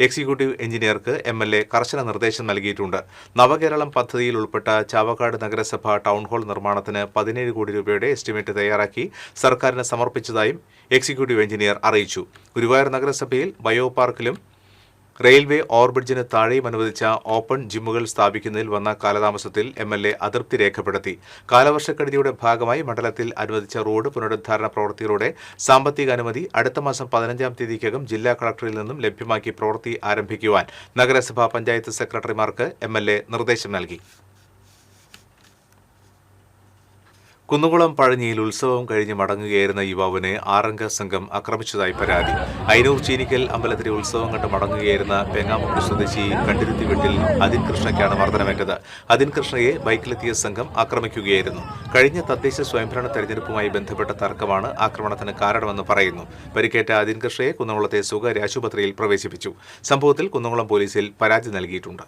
എക്സിക്യൂട്ടീവ് എഞ്ചിനീയർക്ക് MLA കർശന നിർദ്ദേശം നൽകിയിട്ടുണ്ട്. നവകേരളം പദ്ധതിയിൽ ഉൾപ്പെട്ട ചാവക്കാട് നഗരസഭ ടൗൺഹാൾ നിർമ്മാണത്തിന് 17 കോടി രൂപയുടെ എസ്റ്റിമേറ്റ് തയ്യാറാക്കി സർക്കാരിന് സമർപ്പിച്ചതായും എക്സിക്യൂട്ടീവ് എഞ്ചിനീയർ അറിയിച്ചു. ഗുരുവായൂർ നഗരസഭയിൽ ബയോ പാർക്കിലും റെയിൽവേ ഓവർബ്രിഡ്ജിന് താഴെയും അനുവദിച്ച ഓപ്പൺ ജിമ്മുകൾ സ്ഥാപിക്കുന്നതിൽ വന്ന കാലതാമസത്തിൽ MLA അതൃപ്തി രേഖപ്പെടുത്തി. കാലവർഷക്കെടുതിയുടെ ഭാഗമായി മണ്ഡലത്തിൽ അനുവദിച്ച റോഡ് പുനരുദ്ധാരണ പ്രവൃത്തികളുടെ സാമ്പത്തിക അനുമതി അടുത്ത മാസം 15-ാം തീയതിക്കകം ജില്ലാ കളക്ടറിൽ നിന്നും ലഭ്യമാക്കി പ്രവൃത്തി ആരംഭിക്കുവാൻ നഗരസഭാ പഞ്ചായത്ത് സെക്രട്ടറിമാർക്ക് MLA നിർദ്ദേശം നൽകി. കുന്നുകുളം പഴഞ്ഞിയിൽ ഉത്സവം കഴിഞ്ഞ് മടങ്ങുകയായിരുന്ന യുവാവിനെ 6-അംഗ സംഘം ആക്രമിച്ചതായി പരാതി. അയനൂർ ചീനിക്കൽ അമ്പലത്തിലെ ഉത്സവം കണ്ട് മടങ്ങുകയായിരുന്ന പേങ്ങാമുക്ക് സ്വദേശി കണ്ടിരുത്തി വീട്ടിൽ അതിൻ കൃഷ്ണയ്ക്കാണ് മർദ്ദനമേറ്റത്. അതിൻ കൃഷ്ണയെ ബൈക്കിലെത്തിയ സംഘം ആക്രമിക്കുകയായിരുന്നു. കഴിഞ്ഞ തദ്ദേശ സ്വയംഭരണ തെരഞ്ഞെടുപ്പുമായി ബന്ധപ്പെട്ട തർക്കമാണ് ആക്രമണത്തിന് കാരണമെന്ന് പറയുന്നു. പരിക്കേറ്റ അതിൻ കൃഷ്ണയെ കുന്നംകുളത്തെ സ്വകാര്യ ആശുപത്രിയിൽ പ്രവേശിപ്പിച്ചു. സംഭവത്തിൽ കുന്നംകുളം പോലീസിൽ പരാതി നൽകിയിട്ടുണ്ട്.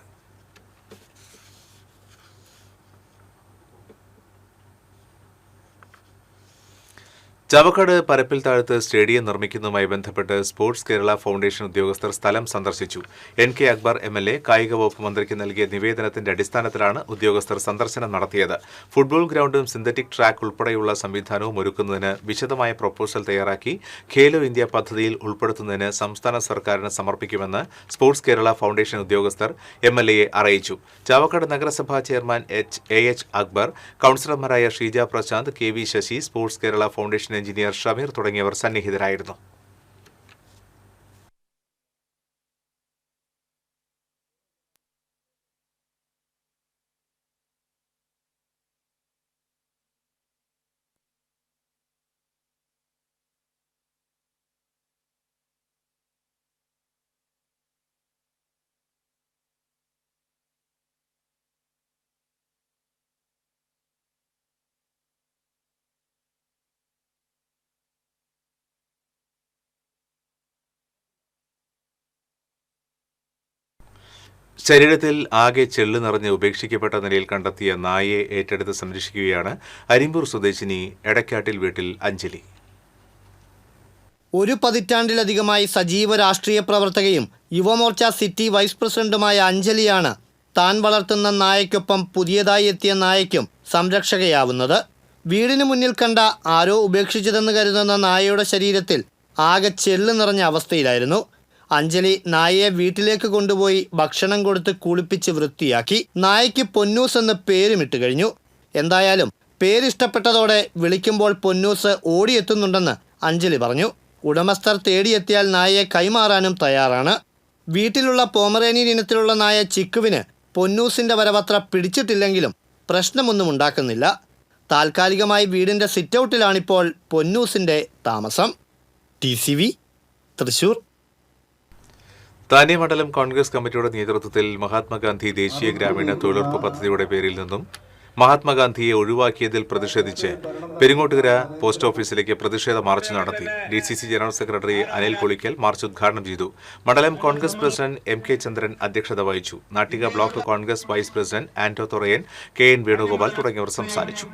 ചാവക്കാട് പരപ്പിൽ താഴത്ത് സ്റ്റേഡിയം നിർമ്മിക്കുന്നതുമായി ബന്ധപ്പെട്ട് സ്പോർട്സ് കേരള ഫൗണ്ടേഷൻ ഉദ്യോഗസ്ഥർ സ്ഥലം സന്ദർശിച്ചു. NK അക്ബർ MLA കായിക വകുപ്പ് മന്ത്രിക്ക് നൽകിയ നിവേദനത്തിന്റെ അടിസ്ഥാനത്തിലാണ് ഉദ്യോഗസ്ഥർ സന്ദർശനം നടത്തിയത്. ഫുട്ബോൾ ഗ്രൗണ്ടും സിന്തറ്റിക് ട്രാക്ക് ഉൾപ്പെടെയുള്ള സംവിധാനവും ഒരുക്കുന്നതിന് വിശദമായ പ്രൊപ്പോസൽ തയ്യാറാക്കി ഖേലോ ഇന്ത്യ പദ്ധതിയിൽ ഉൾപ്പെടുത്തുന്നതിന് സംസ്ഥാന സർക്കാരിന് സമർപ്പിക്കുമെന്ന് സ്പോർട്സ് കേരള ഫൗണ്ടേഷൻ ഉദ്യോഗസ്ഥർ MLAയെ അറിയിച്ചു. ചാവക്കാട് നഗരസഭാ ചെയർമാൻ AH അക്ബർ, കൌൺസിലർമാരായ Sheeja Prashanth, KV Sasi, sports Kerala foundation engineer Shameer തുടങ്ങിയവർ സന്നിഹിതരായിരുന്നു. ശരീരത്തിൽ ആകെ ചെള്ളു നിറഞ്ഞ് ഉപേക്ഷിക്കപ്പെട്ട നിലയിൽ കണ്ടെത്തിയ നായയെ ഏറ്റെടുത്ത് സംരക്ഷിക്കുകയാണ് അരിമ്പൂർ സ്വദേശിനി എടക്കാട്ടിൽ വീട്ടിൽ അഞ്ജലി. ഒരു പതിറ്റാണ്ടിലധികമായി സജീവ രാഷ്ട്രീയ പ്രവർത്തകയും യുവമോർച്ച സിറ്റി വൈസ് പ്രസിഡന്റുമായ അഞ്ജലിയാണ് താൻ വളർത്തുന്ന നായയ്ക്കൊപ്പം പുതിയതായി എത്തിയ നായയ്ക്കും സംരക്ഷകയാവുന്നത്. വീടിന് മുന്നിൽ കണ്ട ആരോ ഉപേക്ഷിച്ചതെന്ന് കരുതുന്ന നായയുടെ ശരീരത്തിൽ ആകെ ചെള്ളു നിറഞ്ഞ അവസ്ഥയിലായിരുന്നു. അഞ്ജലി നായയെ വീട്ടിലേക്ക് കൊണ്ടുപോയി ഭക്ഷണം കൊടുത്ത് കുളിപ്പിച്ച് വൃത്തിയാക്കി. നായയ്ക്ക് പൊന്നൂസ് എന്ന് പേരുമിട്ട് കഴിഞ്ഞു. എന്തായാലും പേരിഷ്ടപ്പെട്ടതോടെ വിളിക്കുമ്പോൾ പൊന്നൂസ് ഓടിയെത്തുന്നുണ്ടെന്ന് അഞ്ജലി പറഞ്ഞു. ഉടമസ്ഥർ തേടിയെത്തിയാൽ നായയെ കൈമാറാനും തയ്യാറാണ്. വീട്ടിലുള്ള പോമറേനിയൻ ഇനത്തിലുള്ള നായ ചിക്കുവിന് പൊന്നൂസിൻ്റെ വരവത്ര പിടിച്ചിട്ടില്ലെങ്കിലും പ്രശ്നമൊന്നും ഉണ്ടാക്കുന്നില്ല. താൽക്കാലികമായി വീടിൻ്റെ സിറ്റൗട്ടിലാണിപ്പോൾ പൊന്നൂസിൻ്റെ താമസം. TCV തൃശൂർ. താനെ മണ്ഡലം കോൺഗ്രസ് കമ്മിറ്റിയുടെ നേതൃത്വത്തിൽ മഹാത്മാഗാന്ധി ദേശീയ ഗ്രാമീണ തൊഴിലുറപ്പ് പദ്ധതിയുടെ പേരിൽ നിന്നും മഹാത്മാഗാന്ധിയെ ഒഴിവാക്കിയതിൽ പ്രതിഷേധിച്ച് പെരിങ്ങോട്ടുകര പോസ്റ്റ് ഓഫീസിലേക്ക് പ്രതിഷേധ മാർച്ച് നടത്തി. DCC general secretary Anil Polickal march ഉദ്ഘാടനം ചെയ്തു. മണ്ഡലം കോൺഗ്രസ് പ്രസിഡന്റ് MK ചന്ദ്രൻ അധ്യക്ഷത വഹിച്ചു. Nattika block Congress vice president Anto Thorayan, KN Venugopal തുടങ്ങിയവർ സംസാരിച്ചു.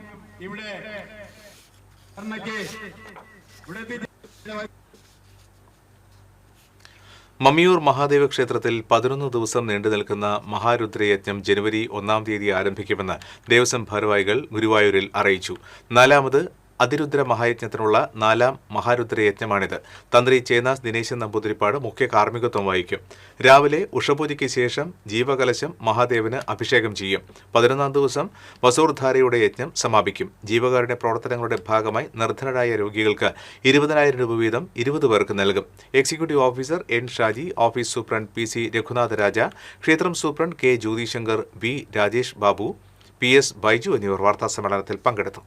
മമ്മിയൂർ മഹാദേവ ക്ഷേത്രത്തിൽ 11 ദിവസം നീണ്ടു നിൽക്കുന്ന മഹാരുദ്രയജ്ഞം ജനുവരി 1-ാം തീയതി ആരംഭിക്കുമെന്ന് ദേവസ്വം ഭാരവാഹികൾ ഗുരുവായൂരിൽ അറിയിച്ചു. 4ാമത് അതിരുദ്ര മഹായജ്ഞത്തിനുള്ള 4ാം മഹാരുദ്രയജ്ഞമാണിത്. തന്ത്രി ചേനാസ് ദിനേശൻ നമ്പൂതിരിപ്പാട് മുഖ്യ കാർമ്മികത്വം വഹിക്കും. രാവിലെ ഉഷപൂജയ്ക്ക് ശേഷം ജീവകലശം മഹാദേവന് അഭിഷേകം ചെയ്യും. 11ാം ദിവസം വസൂർധാരയുടെ യജ്ഞം സമാപിക്കും. ജീവകാരുണ്യ പ്രവർത്തനങ്ങളുടെ ഭാഗമായി നിർധനരായ രോഗികൾക്ക് 20,000 രൂപ വീതം 20 പേർക്ക് നൽകും. Executive officer N Shaji, office superintendent PC Raghunatha Raja, ക്ഷേത്രം superintendent K Jyothishankar, V Rajesh Babu, PS Baiju എന്നിവർ വാർത്താസമ്മേളനത്തിൽ പങ്കെടുത്തു.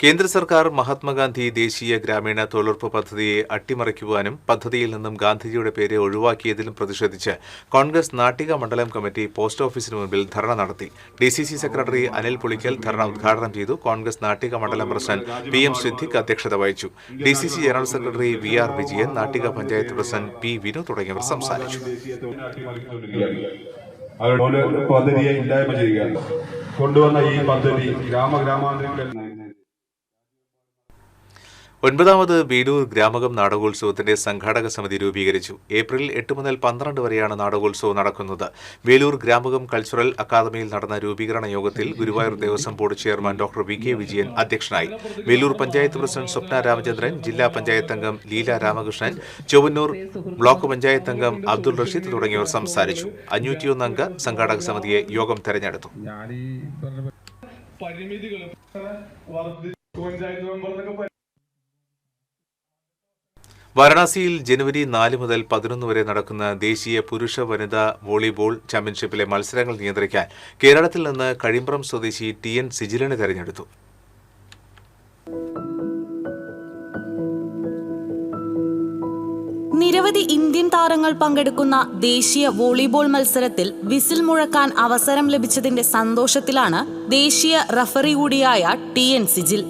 കേന്ദ്ര സർക്കാർ മഹാത്മാഗാന്ധി ദേശീയ ഗ്രാമീണ തൊഴിലുറപ്പ് പദ്ധതിയെ അട്ടിമറിക്കുവാനും പദ്ധതിയിൽ നിന്നും ഗാന്ധിജിയുടെ പേര് ഒഴിവാക്കിയതിലും പ്രതിഷേധിച്ച് കോൺഗ്രസ് നാട്ടിക മണ്ഡലം കമ്മിറ്റി പോസ്റ്റ് ഓഫീസിന് മുൻപിൽ ധർണ നടത്തി. DCC സെക്രട്ടറി അനിൽ പുളിക്കൽ ധർണ ഉദ്ഘാടനം ചെയ്തു. കോൺഗ്രസ് നാട്ടിക മണ്ഡലം പ്രസിഡന്റ് PM സിദ്ദിഖ് അധ്യക്ഷത വഹിച്ചു. DCC general secretary VR Vijayan, Nattika panchayat president P Vinu തുടങ്ങിയവർ സംസാരിച്ചു. പദ്ധതിയെ ഇല്ലായ്മ ചെയ്യുക. കൊണ്ടുവന്ന ഈ പദ്ധതി ഗ്രാമാന്തരങ്ങളിൽ 9ാമത് വേലൂർ ഗ്രാമകം നാടകോത്സവത്തിന്റെ സംഘാടക സമിതി രൂപീകരിച്ചു. ഏപ്രിൽ 8 മുതൽ 12 വരെയാണ് നാടകോത്സവം നടക്കുന്നത്. വേലൂർ ഗ്രാമകം കൾച്ചറൽ അക്കാദമിയിൽ നടന്ന രൂപീകരണ യോഗത്തിൽ Guruvayur Devaswom board chairman doctor VK Vijayan അധ്യക്ഷനായി. വേലൂർ പഞ്ചായത്ത് പ്രസിഡന്റ് സ്വപ്ന രാമചന്ദ്രൻ, ജില്ലാ പഞ്ചായത്ത് അംഗം ലീല രാമകൃഷ്ണൻ, ചൊവ്വന്നൂർ ബ്ലോക്ക് പഞ്ചായത്ത് അംഗം അബ്ദുൾ റഷീദ് തുടങ്ങിയവർ സംസാരിച്ചു. 501 അംഗ സംഘാടക സമിതിയെ യോഗം തെരഞ്ഞെടുത്തു. വാരണാസിയിൽ ജനുവരി 4 മുതൽ 11 വരെ നടക്കുന്ന ദേശീയ പുരുഷ വനിതാ വോളിബോൾ ചാമ്പ്യൻഷിപ്പിലെ മത്സരങ്ങൾ നിയന്ത്രിക്കാൻ കേരളത്തിൽ നിന്ന് കഴിമ്പ്രം സ്വദേശി TN സിജിലിനെ തെരഞ്ഞെടുത്തു. നിരവധി ഇന്ത്യൻ താരങ്ങൾ പങ്കെടുക്കുന്ന ദേശീയ വോളിബോൾ മത്സരത്തിൽ വിസിൽ മുഴക്കാൻ അവസരം ലഭിച്ചതിന്റെ സന്തോഷത്തിലാണ് ദേശീയ റഫറി കൂടിയായ TN Sijil.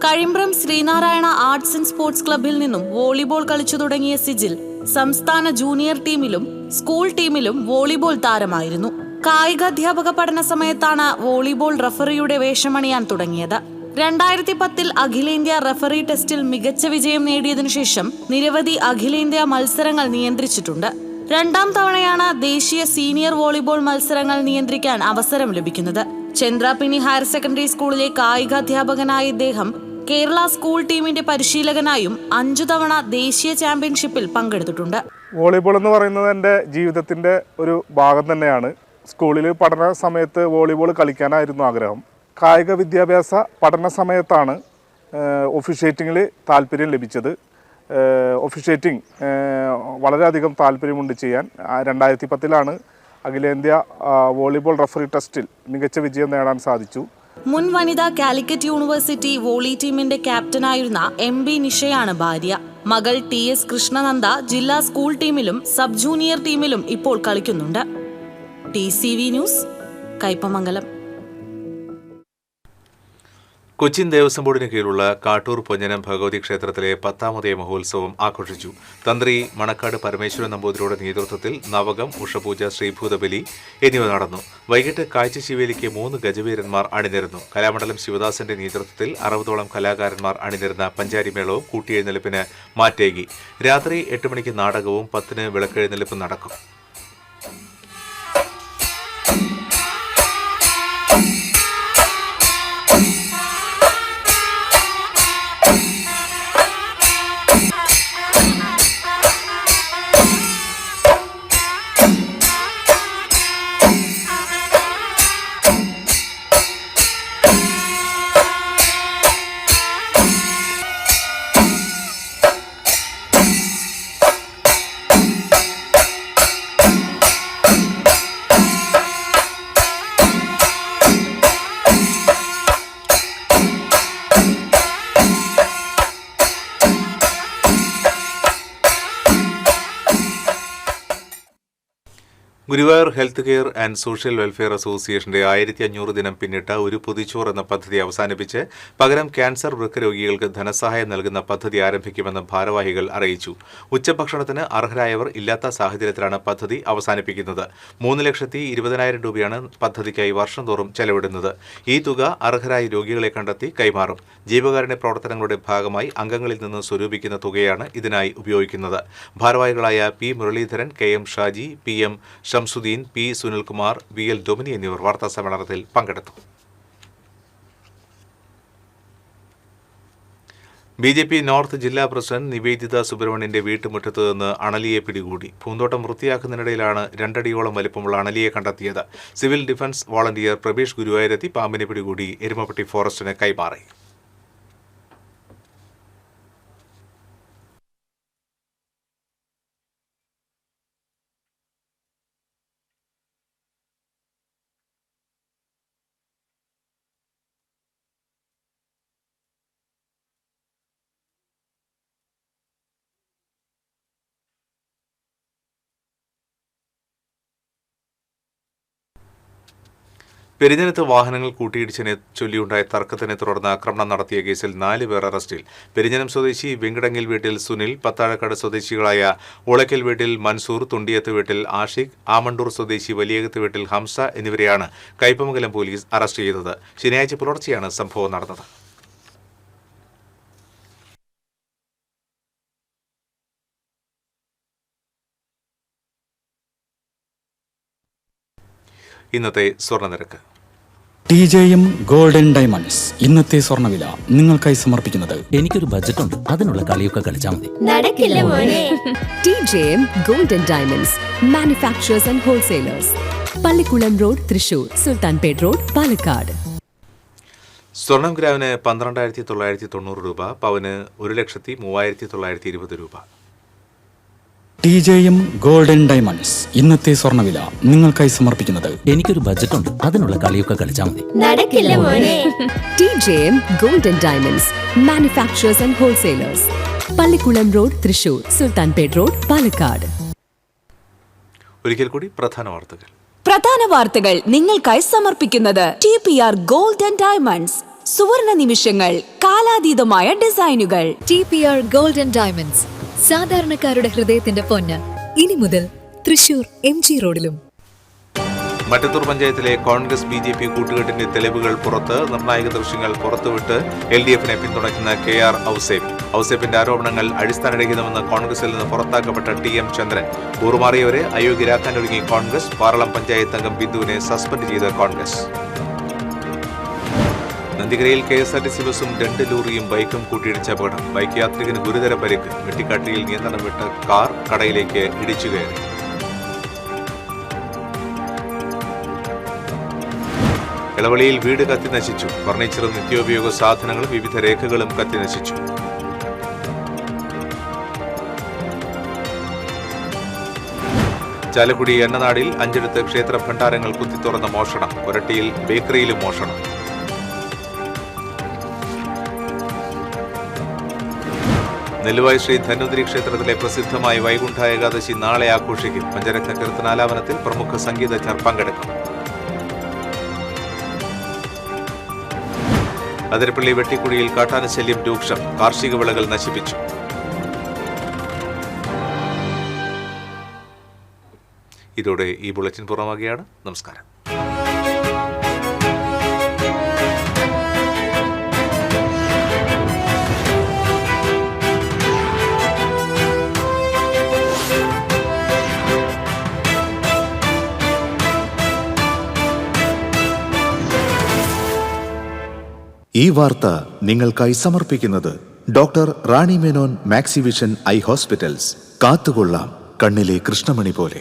Kazhimbram Sreenarayana arts and sports ക്ലബിൽ നിന്നും വോളിബോൾ കളിച്ചു തുടങ്ങിയ സിജിൽ സംസ്ഥാന ജൂനിയർ ടീമിലും സ്കൂൾ ടീമിലും വോളിബോൾ താരമായിരുന്നു. കായികാധ്യാപക പഠന സമയത്താണ് വോളിബോൾ റഫറിയുടെ വേഷമണിയാൻ തുടങ്ങിയത്. 2010 അഖിലേന്ത്യാ റഫറി ടെസ്റ്റിൽ മികച്ച വിജയം നേടിയതിനു ശേഷം നിരവധി അഖിലേന്ത്യാ മത്സരങ്ങൾ നിയന്ത്രിച്ചിട്ടുണ്ട്. 2ാം തവണയാണ് ദേശീയ സീനിയർ വോളിബോൾ മത്സരങ്ങൾ നിയന്ത്രിക്കാൻ അവസരം ലഭിക്കുന്നത്. ചന്ദ്രാപിനി ഹയർ സെക്കൻഡറി സ്കൂളിലെ കായികാധ്യാപകനായ ഇദ്ദേഹം കേരള സ്കൂൾ ടീമിന്റെ പരിശീലകനായും 5 തവണ ദേശീയ ചാമ്പ്യൻഷിപ്പിൽ പങ്കെടുത്തിട്ടുണ്ട്. വോളിബോൾ എന്ന് പറയുന്നത് എൻ്റെ ജീവിതത്തിൻ്റെ ഒരു ഭാഗം തന്നെയാണ്. സ്കൂളിൽ പഠന സമയത്ത് വോളിബോൾ കളിക്കാനായിരുന്നു ആഗ്രഹം. കായിക വിദ്യാഭ്യാസ പഠന സമയത്താണ് ഒഫീഷ്യേറ്റിങ്ങിൽ താല്പര്യം ലഭിച്ചത്. ഒഫീഷ്യേറ്റിംഗ് വളരെയധികം താല്പര്യമുണ്ട് ചെയ്യാൻ. 2010 അഖിലേന്ത്യാ വോളിബോൾ റഫറി ടെസ്റ്റിൽ മികച്ച വിജയം നേടാൻ സാധിച്ചു. മുൻ വനിതാ കാലിക്കറ്റ് യൂണിവേഴ്സിറ്റി വോളി ടീമിന്റെ ക്യാപ്റ്റനായിരുന്ന MB നിഷയാണ് ഭാര്യ. മകൾ TS കൃഷ്ണനന്ദ ജില്ലാ സ്കൂൾ ടീമിലും സബ് ജൂനിയർ ടീമിലും ഇപ്പോൾ കളിക്കുന്നുണ്ട്. TCV news, Kaipamangalam. കൊച്ചിൻ ദേവസ്വം ബോർഡിന് കീഴിലുള്ള കാട്ടൂർ പൊഞ്ഞനം ഭഗവതി ക്ഷേത്രത്തിലെ 10ാമത് മഹോത്സവം ആഘോഷിച്ചു. തന്ത്രി മണക്കാട് പരമേശ്വരൻ നമ്പൂതിരിയുടെ നേതൃത്വത്തിൽ നവകം, ഉഷപൂജ, ശ്രീഭൂതബലി എന്നിവ നടന്നു. വൈകിട്ട് കാഴ്ചശിവേലിക്ക് 3 ഗജവീരന്മാർ അണിനിരന്നു. കലാമണ്ഡലം ശിവദാസന്റെ നേതൃത്വത്തിൽ 60ഓളം കലാകാരന്മാർ അണിനിരുന്ന പഞ്ചാരിമേളവും കൂട്ടിയെഴുന്നള്ളിപ്പിന് മാറ്റേകി. രാത്രി 8 മണിക്ക് നാടകവും 10-ന് വിളക്കെഴുന്നള്ളിപ്പും നടക്കും. Guruvayur health care and social welfare അസോസിയേഷന്റെ 1500 ദിനം പിന്നിട്ട ഒരു പൊതിച്ചോർ എന്ന പദ്ധതി അവസാനിപ്പിച്ച് പകരം ക്യാൻസർ വൃക്ക രോഗികൾക്ക് ധനസഹായം നൽകുന്ന പദ്ധതി ആരംഭിക്കുമെന്ന് ഭാരവാഹികൾ അറിയിച്ചു. ഉച്ചഭക്ഷണത്തിന് അർഹരായവർ ഇല്ലാത്ത സാഹചര്യത്തിലാണ് പദ്ധതി അവസാനിപ്പിക്കുന്നത്. 3,20,000 രൂപയാണ് പദ്ധതിക്കായി വർഷം തോറും ചെലവിടുന്നത്. ഈ തുക അർഹരായ രോഗികളെ കണ്ടെത്തി കൈമാറും. ജീവകാരുണ്യ പ്രവർത്തനങ്ങളുടെ ഭാഗമായി അംഗങ്ങളിൽ നിന്ന് സ്വരൂപിക്കുന്ന തുകയാണ് ഇതിനായി ഉപയോഗിക്കുന്നത്. ഭാരവാഹികളായ P Muraleedharan, K M Shaji, P M Shamsuddin, P Sunilkumar, V L Domini എന്നിവർ വാർത്താസമ്മേളനത്തിൽ പങ്കെടുത്തു. BJP നോർത്ത് ജില്ലാ പ്രസിഡന്റ് നിവേദിത സുബ്രഹ്മണ്യന്റെ വീട്ടുമുറ്റത്ത് നിന്ന് അണലിയെ പിടികൂടി. പൂന്തോട്ടം വൃത്തിയാക്കുന്നതിനിടയിലാണ് 2 അടിയോളം വലിപ്പമുള്ള അണലിയെ കണ്ടെത്തിയത്. സിവിൽ ഡിഫൻസ് വോളണ്ടിയർ പ്രബീഷ് ഗുരുവായൂരെത്തി പാമ്പിനെ പിടികൂടി എരുമപ്പെട്ടി ഫോറസ്റ്റിന് കൈമാറി. പെരിഞ്ഞനത്ത് വാഹനങ്ങൾ കൂട്ടിയിടിച്ചതിനെ ചൊല്ലിയുണ്ടായ തർക്കത്തിനെ തുടർന്ന് ആക്രമണം നടത്തിയ കേസിൽ 4 പേർ അറസ്റ്റിൽ. പെരിഞ്ഞനം സ്വദേശി വെങ്കിടങ്ങിൽ വീട്ടിൽ സുനിൽ, പത്താഴക്കാട് സ്വദേശികളായ ഉളയ്ക്കൽ വീട്ടിൽ മൻസൂർ, തുണ്ടിയത്ത് വീട്ടിൽ ആഷിഖ്, ആമണ്ടൂർ സ്വദേശി വലിയകത്ത് വീട്ടിൽ ഹംസ എന്നിവരെയാണ് കയ്പമംഗലം പോലീസ് അറസ്റ്റ് ചെയ്തത്. ശനിയാഴ്ച പുലർച്ചെയാണ് സംഭവം നടന്നത്. ഇന്നത്തെ സ്വർണ്ണനിരക്ക്. TJM ഗോൾഡൻ ഡയമണ്ട്സ് ഇന്നത്തെ സ്വർണ്ണവില നിങ്ങൾക്കായി സമർപ്പിക്കുന്നത്. എനിക്കൊരു ബജറ്റ് ഉണ്ട്, അതിനുള്ള കളിയൊക്കെ കളിച്ചാൽ മതി. നടക്കില്ല മോനെ. TJM golden diamonds manufacturers and wholesalers, Pallikulam road, Thrissur, Sultanpet road, Palakkad. സ്വർണം ഗ്രാമിന് 12,990 രൂപ, പവന് 1,03,920 രൂപ. TJM ഗോൾഡൻ ഡയമണ്ട്സ് ഇന്നത്തെ സ്വർണ്ണവില നിങ്ങൾക്കായി സമർപ്പിക്കുന്നത്. എനിക്കൊരു ബജറ്റ് ഉണ്ട്, അതിനുള്ള കളിയൊക്കെ കളിച്ചാൽ മതി. നടക്കില്ല മോനെ. TJM golden diamonds manufacturers and wholesalers, Pallikulam road, Thrissur, Sultanpet road, Palakkad. ഒരിക്കൽ കൂടി പ്രധാന വാർത്തകൾ നിങ്ങൾക്കായി സമർപ്പിക്കുന്നത് TPR ഗോൾഡൻ ഡയമണ്ട്സ്. സുവർണ നിമിഷങ്ങൾ, കാലാതീതമായ ഡിസൈനുകൾ. TPR ഗോൾഡൻ ഡയമണ്ട്സ്, സാധാരണക്കാരുടെ ഹൃദയത്തിന്റെ പൊന്ന്. ഇനി മുതൽ തൃശൂർ MG റോഡിലും. മറ്റത്തൂർ പഞ്ചായത്തിലെ കോൺഗ്രസ് BJP കൂട്ടുകെട്ടിന്റെ തെളിവുകൾ പുറത്ത്, നിർണായക ദൃശ്യങ്ങൾ പുറത്തുവിട്ട് LDF-നെ പിന്തുണയ്ക്കുന്ന KR ഔസേപ്പിന്റെ ആരോപണങ്ങൾ അടിസ്ഥാനരഹിതമെന്ന് കോൺഗ്രസിൽ നിന്ന് പുറത്താക്കപ്പെട്ട TM ചന്ദ്രൻ. കൂറുമാറിയവരെ അയോഗ്യരാക്കാനൊരുങ്ങി കോൺഗ്രസ്. പാറളം പഞ്ചായത്ത് അംഗം ബിന്ദുവിനെ സസ്പെൻഡ് ചെയ്ത കോൺഗ്രസ്. നന്ദിക്കരയിൽ KSRTC ബസും 2 ലോറിയും ബൈക്കും കൂട്ടിയിടിച്ച അപകടം. ബൈക്ക് യാത്രികന് ഗുരുതര പരിക്ക്. വെട്ടിക്കാട്ടിയിൽ നിയന്ത്രണം വിട്ട കാർ കടയിലേക്ക് ഇടിച്ചു കയറി. ഇളവള്ളിയിൽ വീട് കത്തിനശിച്ചു. ഫർണിച്ചറും നിത്യോപയോഗ സാധനങ്ങളും വിവിധ രേഖകളും കത്തിനശിച്ചു. ചാലക്കുടി എണ്ണനാടിൽ 5 ക്ഷേത്ര ഭണ്ഡാരങ്ങൾ കുത്തിത്തുറന്ന മോഷണം. കൊരട്ടിയിൽ ബേക്കറിയിലും മോഷണം. നെല്ലുവായി ശ്രീ ധന്വന്തരി ക്ഷേത്രത്തിലെ പ്രസിദ്ധമായ വൈകുണ്ഠ ഏകാദശി നാളെ ആഘോഷിക്കും. പഞ്ചരത്ന കീർത്തനാലാപനത്തിൽ പ്രമുഖ സംഗീതജ്ഞർ പങ്കെടുക്കും. അതിരപ്പള്ളി വെട്ടിക്കുഴിയിൽ കാട്ടാനശല്യം രൂക്ഷം. കാർഷിക വിളകൾ നശിപ്പിച്ചു. ഇതോടെ ഈ ബുള്ളറ്റിൻ പൂർണ്ണമാകുകയാണ്. നമസ്കാരം. ഈ വാർത്ത നിങ്ങൾക്കായി സമർപ്പിക്കുന്നത് doctor Rani Menon Maxivision I hospitals. കാത്തുകൊള്ളാം കണ്ണിലെ കൃഷ്ണമണി പോലെ.